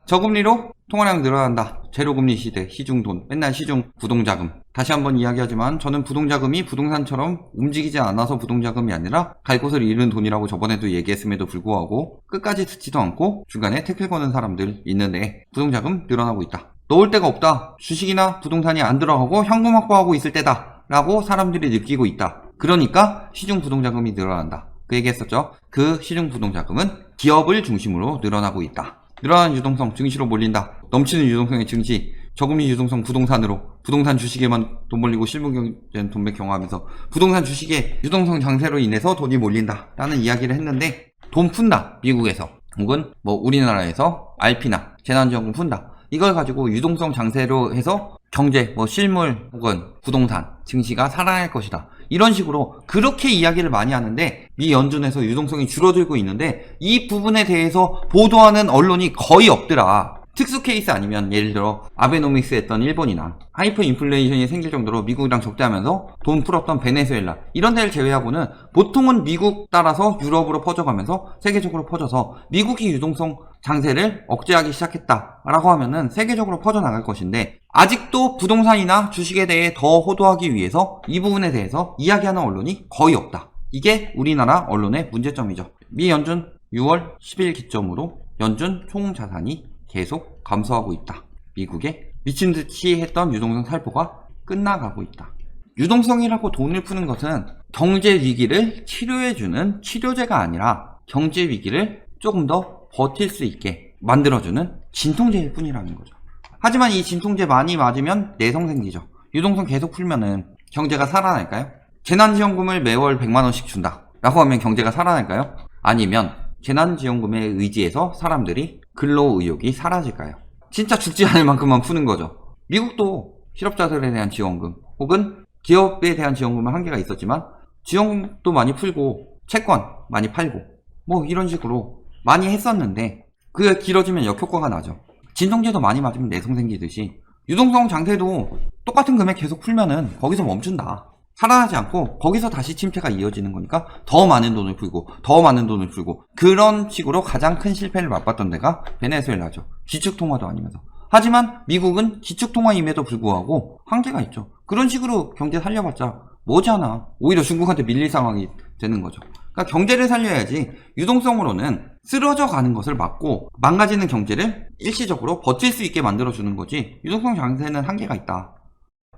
저금리로 통화량 늘어난다. 제로금리 시대, 시중돈, 맨날 시중 부동자금. 다시 한번 이야기하지만 저는 부동자금이 부동산처럼 움직이지 않아서 부동자금이 아니라 갈 곳을 잃은 돈이라고 저번에도 얘기했음에도 불구하고 끝까지 듣지도 않고 중간에 태클 거는 사람들 있는데 부동자금 늘어나고 있다. 넣을 데가 없다. 주식이나 부동산이 안 들어가고 현금 확보하고 있을 때다. 라고 사람들이 느끼고 있다. 그러니까 시중 부동자금이 늘어난다. 그 얘기 했었죠. 그 시중 부동자금은 기업을 중심으로 늘어나고 있다. 늘어나는 유동성, 증시로 몰린다. 넘치는 유동성의 증시, 저금리 유동성 부동산으로, 부동산 주식에만 돈 몰리고 실물경제는 돈맥 경화하면서 부동산 주식의 유동성 장세로 인해서 돈이 몰린다 라는 이야기를 했는데, 돈 푼다, 미국에서 혹은 뭐 우리나라에서 RP나 재난지원금 푼다, 이걸 가지고 유동성 장세로 해서 경제, 뭐 실물 혹은 부동산, 증시가 살아날 것이다, 이런 식으로 그렇게 이야기를 많이 하는데 미 연준에서 유동성이 줄어들고 있는데 이 부분에 대해서 보도하는 언론이 거의 없더라. 특수 케이스 아니면 예를 들어 아베노믹스 했던 일본이나 하이퍼 인플레이션이 생길 정도로 미국이랑 적대하면서 돈 풀었던 베네수엘라, 이런 데를 제외하고는 보통은 미국 따라서 유럽으로 퍼져가면서 세계적으로 퍼져서 미국이 유동성 장세를 억제하기 시작했다라고 하면은 세계적으로 퍼져나갈 것인데, 아직도 부동산이나 주식에 대해 더 호도하기 위해서 이 부분에 대해서 이야기하는 언론이 거의 없다. 이게 우리나라 언론의 문제점이죠. 미 연준 6월 10일 기점으로 연준 총 자산이 계속 감소하고 있다. 미국의 미친듯이 했던 유동성 살포가 끝나가고 있다. 유동성이라고 돈을 푸는 것은 경제 위기를 치료해주는 치료제가 아니라 경제 위기를 조금 더 버틸 수 있게 만들어주는 진통제일 뿐이라는 거죠. 하지만 이 진통제 많이 맞으면 내성 생기죠. 유동성 계속 풀면은 경제가 살아날까요? 재난지원금을 매월 100만원씩 준다 라고 하면 경제가 살아날까요? 아니면 재난지원금에 의지해서 사람들이 근로의욕이 사라질까요? 진짜 죽지 않을 만큼만 푸는 거죠. 미국도 실업자들에 대한 지원금 혹은 기업에 대한 지원금은 한계가 있었지만 지원금도 많이 풀고 채권 많이 팔고 뭐 이런 식으로 많이 했었는데 그게 길어지면 역효과가 나죠. 진통제도 많이 맞으면 내성 생기듯이 유동성 장세도 똑같은 금액 계속 풀면은 거기서 멈춘다. 살아나지 않고 거기서 다시 침체가 이어지는 거니까 더 많은 돈을 풀고 더 많은 돈을 풀고, 그런 식으로 가장 큰 실패를 맛봤던 데가 베네수엘라죠. 기축통화도 아니면서. 하지만 미국은 기축통화임에도 불구하고 한계가 있죠. 그런 식으로 경제 살려봤자 뭐잖아. 오히려 중국한테 밀릴 상황이 되는 거죠. 그러니까 경제를 살려야지 유동성으로는 쓰러져 가는 것을 막고 망가지는 경제를 일시적으로 버틸 수 있게 만들어주는 거지, 유동성 장세는 한계가 있다.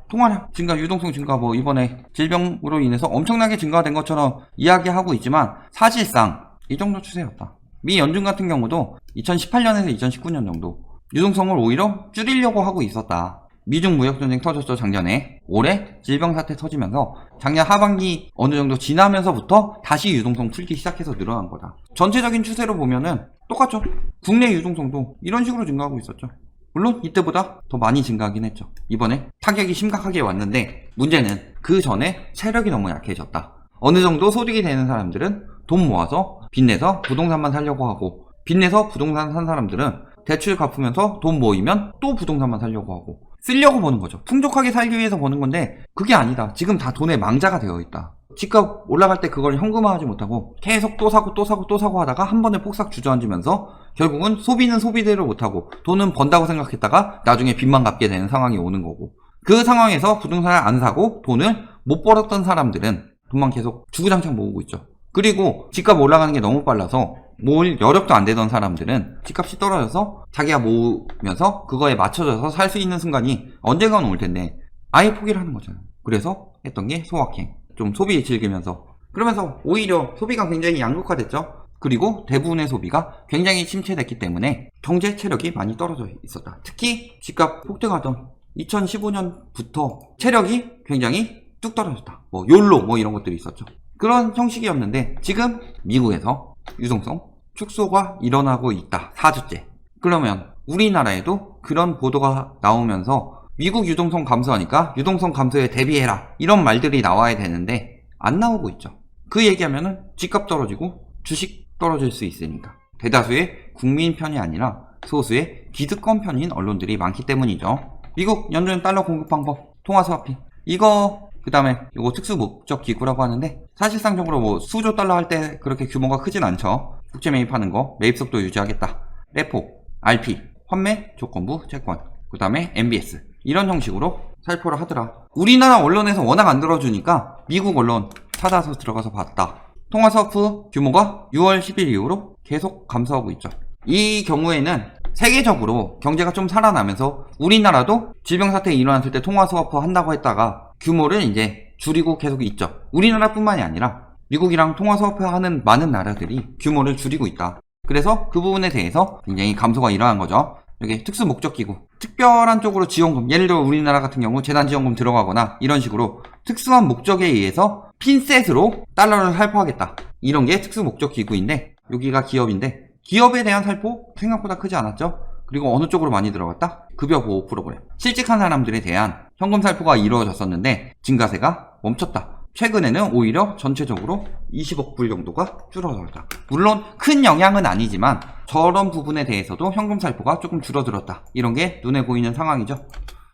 통화량 증가, 유동성 증가, 뭐 이번에 질병으로 인해서 엄청나게 증가된 것처럼 이야기하고 있지만 사실상 이 정도 추세였다. 미 연준 같은 경우도 2018년에서 2019년 정도 유동성을 오히려 줄이려고 하고 있었다. 미중 무역전쟁 터졌죠, 작년에. 올해 질병 사태 터지면서 작년 하반기 어느 정도 지나면서부터 다시 유동성 풀기 시작해서 늘어난 거다. 전체적인 추세로 보면은 똑같죠. 국내 유동성도 이런 식으로 증가하고 있었죠. 물론 이때보다 더 많이 증가하긴 했죠. 이번에 타격이 심각하게 왔는데 문제는 그 전에 체력이 너무 약해졌다. 어느 정도 소득이 되는 사람들은 돈 모아서 빚내서 부동산만 사려고 하고, 빚내서 부동산 산 사람들은 대출 갚으면서 돈 모이면 또 부동산만 사려고 하고, 쓰려고 버는 거죠. 풍족하게 살기 위해서 버는 건데 그게 아니다. 지금 다 돈의 망자가 되어 있다. 집값 올라갈 때 그걸 현금화하지 못하고 계속 또 사고 또 사고 또 사고 하다가 한 번에 폭삭 주저앉으면서 결국은 소비는 소비대로 못하고 돈은 번다고 생각했다가 나중에 빚만 갚게 되는 상황이 오는 거고, 그 상황에서 부동산을 안 사고 돈을 못 벌었던 사람들은 돈만 계속 주구장창 모으고 있죠. 그리고 집값 올라가는 게 너무 빨라서 모을 여력도 안 되던 사람들은 집값이 떨어져서 자기가 모으면서 그거에 맞춰져서 살 수 있는 순간이 언젠간 올 텐데 아예 포기를 하는 거잖아요. 그래서 했던 게 소확행, 좀 소비 즐기면서, 그러면서 오히려 소비가 굉장히 양극화됐죠. 그리고 대부분의 소비가 굉장히 침체됐기 때문에 경제 체력이 많이 떨어져 있었다. 특히 집값 폭등하던 2015년부터 체력이 굉장히 뚝 떨어졌다. 뭐 욜로 뭐 이런 것들이 있었죠. 그런 형식이었는데 지금 미국에서 유동성 축소가 일어나고 있다. 4주째. 그러면 우리나라에도 그런 보도가 나오면서 미국 유동성 감소하니까 유동성 감소에 대비해라, 이런 말들이 나와야 되는데 안 나오고 있죠. 그 얘기하면은 집값 떨어지고 주식 떨어질 수 있으니까. 대다수의 국민 편이 아니라 소수의 기득권 편인 언론들이 많기 때문이죠. 미국 연준 달러 공급 방법, 통화 스와핑, 이거 그 다음에 이거 특수 목적 기구라고 하는데 사실상적으로 뭐 수조 달러 할 때 그렇게 규모가 크진 않죠. 국채 매입하는 거, 매입 속도 유지하겠다. 레포, RP, 환매, 조건부, 채권, 그 다음에 MBS 이런 형식으로 살포를 하더라. 우리나라 언론에서 워낙 안 들어주니까 미국 언론 찾아서 들어가서 봤다. 통화 스와프 규모가 6월 10일 이후로 계속 감소하고 있죠. 이 경우에는 세계적으로 경제가 좀 살아나면서 우리나라도 질병사태 일어났을 때 통화 스와프 한다고 했다가 규모를 이제 줄이고 계속 있죠. 우리나라뿐만이 아니라 미국이랑 통화 스와프 하는 많은 나라들이 규모를 줄이고 있다. 그래서 그 부분에 대해서 굉장히 감소가 일어난 거죠. 여기 특수 목적 기구, 특별한 쪽으로 지원금, 예를 들어 우리나라 같은 경우 재난지원금 들어가거나 이런 식으로 특수한 목적에 의해서 핀셋으로 달러를 살포하겠다. 이런 게 특수 목적 기구인데 여기가 기업인데 기업에 대한 살포 생각보다 크지 않았죠. 그리고 어느 쪽으로 많이 들어갔다? 급여 보호 프로그램. 실직한 사람들에 대한 현금 살포가 이루어졌었는데 증가세가 멈췄다. 최근에는 오히려 전체적으로 20억 불 정도가 줄어들었다. 물론 큰 영향은 아니지만 저런 부분에 대해서도 현금 살포가 조금 줄어들었다. 이런 게 눈에 보이는 상황이죠.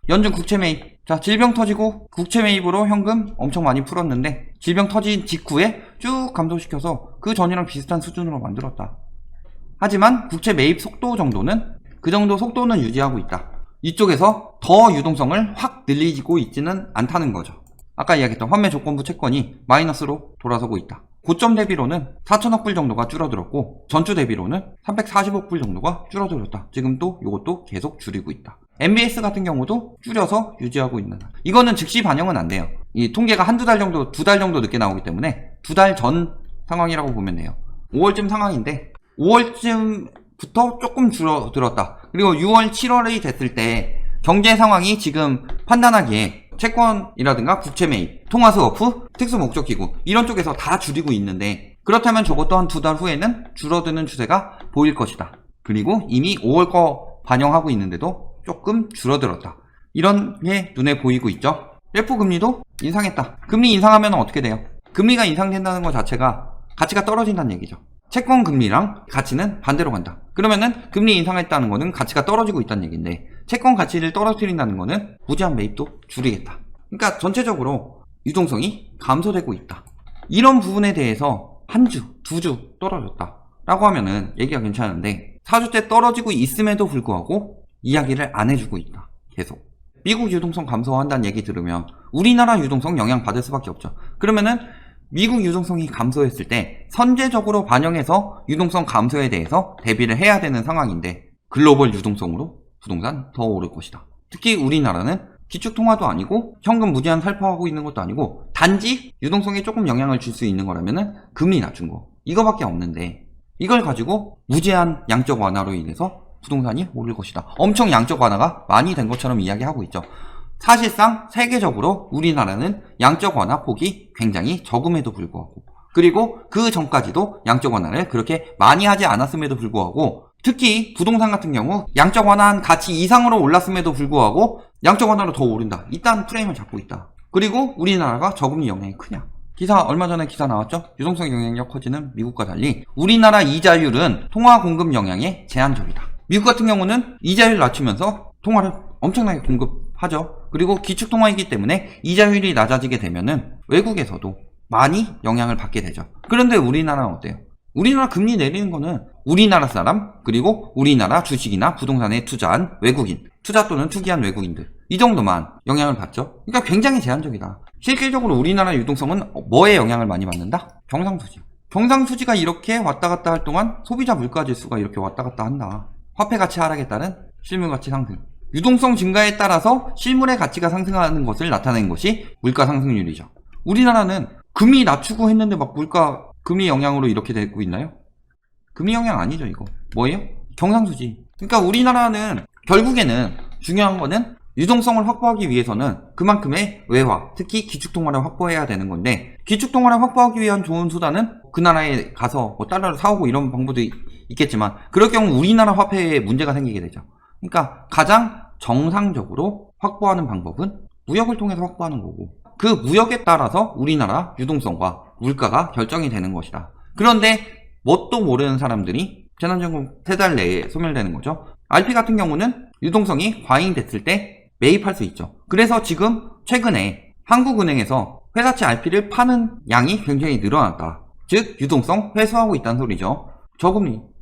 연준 국채 매입. 자, 질병 터지고 국채 매입으로 현금 엄청 많이 풀었는데 질병 터진 직후에 쭉 감소시켜서 그 전이랑 비슷한 수준으로 만들었다. 하지만 국채 매입 속도 정도는 그 정도 속도는 유지하고 있다. 이쪽에서 더 유동성을 확 늘리고 있지는 않다는 거죠. 아까 이야기했던 환매 조건부 채권이 마이너스로 돌아서고 있다. 고점 대비로는 4천억 불 정도가 줄어들었고 전주 대비로는 340억 불 정도가 줄어들었다. 지금 또 이것도 계속 줄이고 있다. MBS 같은 경우도 줄여서 유지하고 있는. 이거는 즉시 반영은 안 돼요. 이 통계가 한두 달 정도, 2달 정도 늦게 나오기 때문에 2달 전 상황이라고 보면 돼요. 5월쯤 상황인데 5월쯤부터 조금 줄어들었다. 그리고 6월, 7월이 됐을 때 경제 상황이 지금 판단하기에 채권이라든가 국채 매입, 통화 스워프, 특수 목적 기구 이런 쪽에서 다 줄이고 있는데 그렇다면 저것도 한 2달 후에는 줄어드는 추세가 보일 것이다. 그리고 이미 5월 거 반영하고 있는데도 조금 줄어들었다. 이런 게 눈에 보이고 있죠. 레포 금리도 인상했다. 금리 인상하면 어떻게 돼요? 금리가 인상된다는 것 자체가 가치가 떨어진다는 얘기죠. 채권 금리랑 가치는 반대로 간다. 그러면은 금리 인상했다는 거는 가치가 떨어지고 있다는 얘기인데 채권 가치를 떨어뜨린다는 거는 무제한 매입도 줄이겠다. 그러니까 전체적으로 유동성이 감소되고 있다. 이런 부분에 대해서 한 주, 2주 떨어졌다 라고 하면은 얘기가 괜찮은데 4주째 떨어지고 있음에도 불구하고 이야기를 안 해주고 있다. 계속 미국 유동성 감소한다는 얘기 들으면 우리나라 유동성 영향받을 수밖에 없죠. 그러면은 미국 유동성이 감소했을 때 선제적으로 반영해서 유동성 감소에 대해서 대비를 해야 되는 상황인데 글로벌 유동성으로 부동산 더 오를 것이다. 특히 우리나라는 기축통화도 아니고 현금 무제한 살포하고 있는 것도 아니고 단지 유동성에 조금 영향을 줄 수 있는 거라면은 금리 낮춘 거 이거밖에 없는데 이걸 가지고 무제한 양적 완화로 인해서 부동산이 오를 것이다. 엄청 양적 완화가 많이 된 것처럼 이야기하고 있죠. 사실상 세계적으로 우리나라는 양적 완화 폭이 굉장히 적음에도 불구하고 그리고 그 전까지도 양적 완화를 그렇게 많이 하지 않았음에도 불구하고 특히 부동산 같은 경우 양적 완화한 가치 이상으로 올랐음에도 불구하고 양적 완화로 더 오른다. 이딴 프레임을 잡고 있다. 그리고 우리나라가 저금리 영향이 크냐. 얼마 전에 기사 나왔죠? 유동성 영향력 커지는 미국과 달리 우리나라 이자율은 통화 공급 영향에 제한적이다. 미국 같은 경우는 이자율 낮추면서 통화를 엄청나게 공급하죠. 그리고 기축통화이기 때문에 이자율이 낮아지게 되면은 외국에서도 많이 영향을 받게 되죠. 그런데 우리나라는 어때요? 우리나라 금리 내리는 거는 우리나라 사람 그리고 우리나라 주식이나 부동산에 투자한 외국인, 투자 또는 투기한 외국인들 이 정도만 영향을 받죠. 그러니까 굉장히 제한적이다. 실질적으로 우리나라 유동성은 뭐에 영향을 많이 받는다? 경상수지. 경상수지가 이렇게 왔다 갔다 할 동안 소비자 물가지수가 이렇게 왔다 갔다 한다. 화폐 가치 하락에 따른 실물 가치 상승. 유동성 증가에 따라서 실물의 가치가 상승하는 것을 나타낸 것이 물가 상승률이죠. 우리나라는 금리 낮추고 했는데 막 물가 금리 영향으로 이렇게 되고 있나요? 금리 영향 아니죠, 이거. 뭐예요? 경상수지. 그러니까 우리나라는 결국에는 중요한 거는 유동성을 확보하기 위해서는 그만큼의 외화, 특히 기축통화를 확보해야 되는 건데 기축통화를 확보하기 위한 좋은 수단은 그 나라에 가서 뭐 달러를 사오고 이런 방법도 있겠지만 그럴 경우 우리나라 화폐에 문제가 생기게 되죠. 그러니까 가장 정상적으로 확보하는 방법은 무역을 통해서 확보하는 거고 그 무역에 따라서 우리나라 유동성과 물가가 결정이 되는 것이다. 그런데 뭣도 모르는 사람들이 재난지원금 3달 내에 소멸되는 거죠. RP 같은 경우는 유동성이 과잉됐을 때 매입할 수 있죠. 그래서 지금 최근에 한국은행에서 회사채 RP를 파는 양이 굉장히 늘어났다. 즉 유동성 회수하고 있다는 소리죠.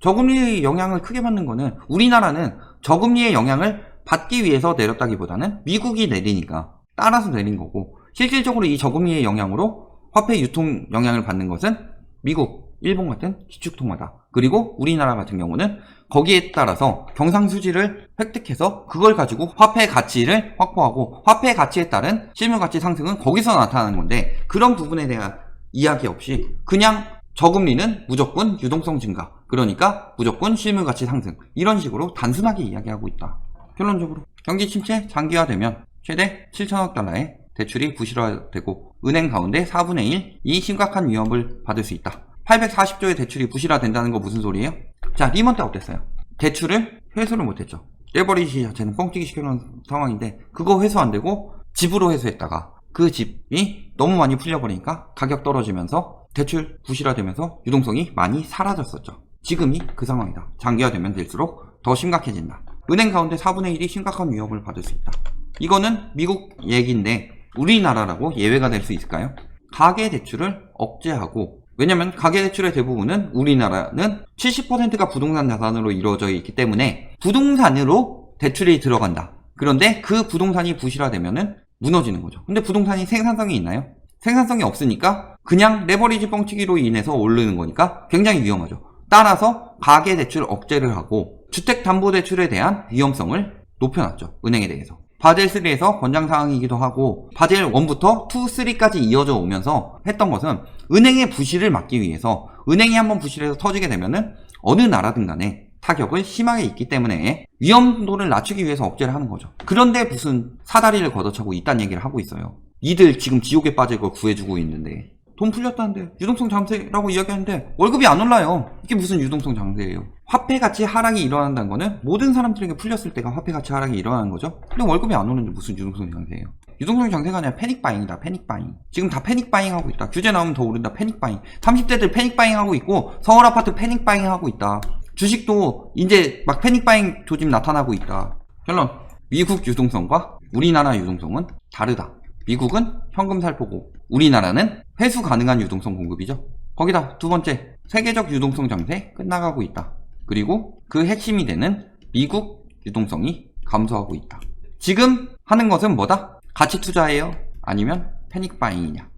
저금리 영향을 크게 받는 거는 우리나라는 저금리의 영향을 받기 위해서 내렸다기보다는 미국이 내리니까 따라서 내린 거고, 실질적으로 이 저금리의 영향으로 화폐 유통 영향을 받는 것은 미국, 일본 같은 기축통화다. 그리고 우리나라 같은 경우는 거기에 따라서 경상수지를 획득해서 그걸 가지고 화폐 가치를 확보하고, 화폐 가치에 따른 실물 가치 상승은 거기서 나타나는 건데, 그런 부분에 대한 이야기 없이 그냥 저금리는 무조건 유동성 증가, 그러니까 무조건 실물 가치 상승, 이런 식으로 단순하게 이야기하고 있다. 결론적으로 경기 침체 장기화되면 최대 7천억 달러의 대출이 부실화되고 은행 가운데 4분의 1 이 심각한 위험을 받을 수 있다. 840조의 대출이 부실화된다는 거 무슨 소리예요? 자, 리먼 때 어땠어요? 대출을 회수를 못했죠. 레버리지 자체는 뻥튀기 시켜놓은 상황인데 그거 회수 안 되고 집으로 회수했다가 그 집이 너무 많이 풀려버리니까 가격 떨어지면서 대출 부실화되면서 유동성이 많이 사라졌었죠. 지금이 그 상황이다. 장기화되면 될수록 더 심각해진다. 은행 가운데 4분의 1이 심각한 위협을 받을 수 있다. 이거는 미국 얘기인데 우리나라라고 예외가 될 수 있을까요? 가계대출을 억제하고, 왜냐면 가계대출의 대부분은 우리나라는 70%가 부동산 자산으로 이루어져 있기 때문에 부동산으로 대출이 들어간다. 그런데 그 부동산이 부실화되면은 무너지는 거죠. 근데 부동산이 생산성이 있나요? 생산성이 없으니까 그냥 레버리지 뻥튀기로 인해서 오르는 거니까 굉장히 위험하죠. 따라서 가계대출 억제를 하고 주택담보대출에 대한 위험성을 높여놨죠. 은행에 대해서. 바젤 3에서 권장사항이기도 하고, 바젤 1부터 2, 3까지 이어져 오면서 했던 것은 은행의 부실을 막기 위해서, 은행이 한번 부실해서 터지게 되면은 어느 나라든 간에 타격을 심하게 입기 때문에 위험도를 낮추기 위해서 억제를 하는 거죠. 그런데 무슨 사다리를 걷어차고 이딴 얘기를 하고 있어요. 니들 지금 지옥에 빠질 걸 구해주고 있는데 돈 풀렸다는데 유동성 장세라고 이야기하는데 월급이 안 올라요. 이게 무슨 유동성 장세예요? 화폐 가치 하락이 일어난다는 거는 모든 사람들에게 풀렸을 때가 화폐 가치 하락이 일어나는 거죠. 근데 월급이 안 오는데 무슨 유동성 장세예요? 유동성 장세가 아니라 패닉바잉이다. 패닉바잉. 지금 다 패닉바잉 하고 있다. 규제 나오면 더 오른다. 패닉바잉. 30대들 패닉바잉 하고 있고 서울 아파트 패닉바잉 하고 있다. 주식도 이제 막 패닉바잉 조짐 나타나고 있다. 결론, 미국 유동성과 우리나라 유동성은 다르다. 미국은 현금 살포고 우리나라는 회수 가능한 유동성 공급이죠. 거기다 두 번째, 세계적 유동성 장세 끝나가고 있다. 그리고 그 핵심이 되는 미국 유동성이 감소하고 있다. 지금 하는 것은 뭐다? 가치 투자예요? 아니면 패닉 바잉이냐?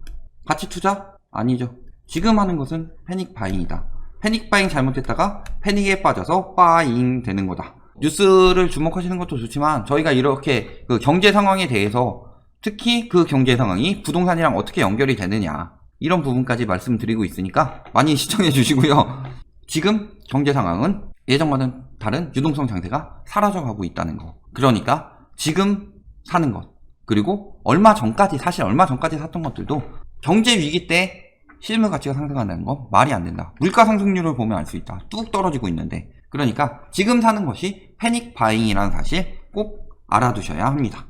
가치 투자? 아니죠. 지금 하는 것은 패닉 바잉이다. 패닉 바잉 잘못했다가 패닉에 빠져서 바잉 되는 거다. 뉴스를 주목하시는 것도 좋지만 저희가 이렇게 그 경제 상황에 대해서, 특히 그 경제 상황이 부동산이랑 어떻게 연결이 되느냐, 이런 부분까지 말씀드리고 있으니까 많이 시청해 주시고요. 지금 경제 상황은 예전과는 다른 유동성 장세가 사라져가고 있다는 거. 그러니까 지금 사는 것, 그리고 얼마 전까지 샀던 것들도 경제 위기 때 실물 가치가 상승한다는 건 말이 안 된다. 물가 상승률을 보면 알 수 있다. 뚝 떨어지고 있는데. 그러니까 지금 사는 것이 패닉 바잉이라는 사실 꼭 알아두셔야 합니다.